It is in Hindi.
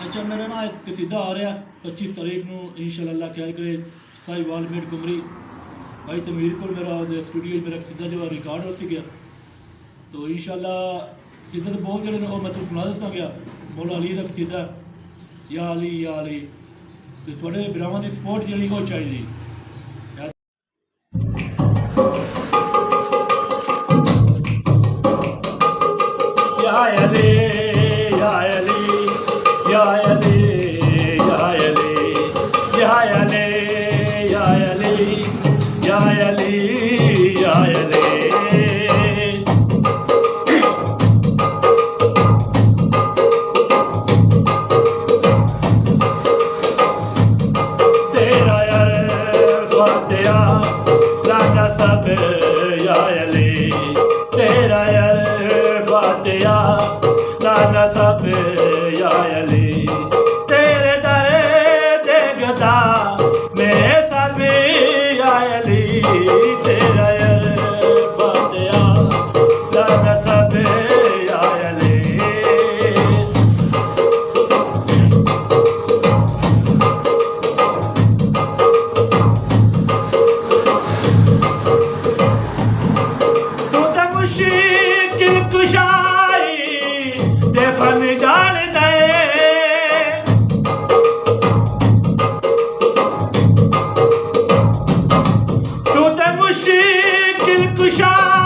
अच्छा मेरा ना एक कसीदा आ रहा 25 तारीख ਨੂੰ इंशाअल्लाह खैर करे साहिवाल मेड कुमरी भाई तनवीर को मेरा स्टूडियो मेरा कसीदा जो रिकॉर्ड हो गया तो इंशाअल्लाह कसीदा तो बहुत जड़े मैं तुम सुना दसा गया मौला अली का कसीदा या अली तो थोड़े बिरावां की सपोर्ट जी वो चाहिए। या अली या अली या अली या अली या अली या अली या अली या अली तेरा यार फातिहा लाना सब या अली तेरा यार फातिहा लाना सब या अली तेरे दर दे गदा मैं सब या अली तेरा यार फातिहा लाना सब या अली तू तो मुश्किल कुशाई दे फन जान दे तू तो मुश्किल कुशाई